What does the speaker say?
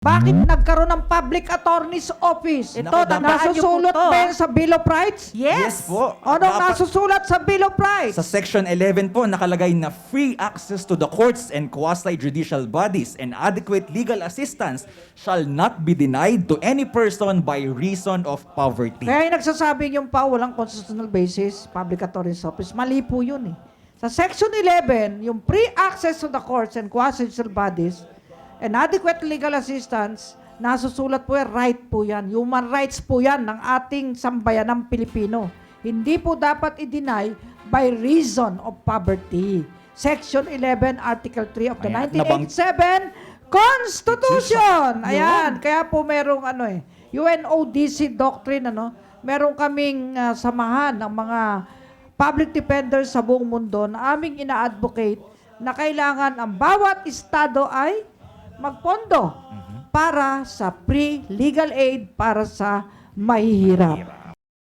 Bakit nagkaroon ng Public Attorney's Office? Ito, Nakadaan nasusulat niyo po to, ba yan sa Bill of Rights? Yes po. Anong Dapat- nasusulat sa Bill of Rights? Sa Section 11 po, nakalagay na free access to the courts and quasi-judicial bodies and adequate legal assistance shall not be denied to any person by reason of poverty. Kaya yung nagsasabing yung pa walang constitutional basis, Public Attorney's Office, mali po yun eh. Sa Section 11, yung free access to the courts and quasi-judicial bodies and adequate legal assistance, nasusulat po yan, right po yan. Human rights po yan ng ating sambayanang Pilipino. Hindi po dapat i-deny by reason of poverty. Section 11, Article 3 of the Ayan, 1987 Constitution. Ayan, kaya po merong UNODC doctrine, meron kaming samahan ng mga public defenders sa buong mundo na aming ina-advocate na kailangan ang bawat estado ay magpondo para sa free legal aid para sa mahihirap.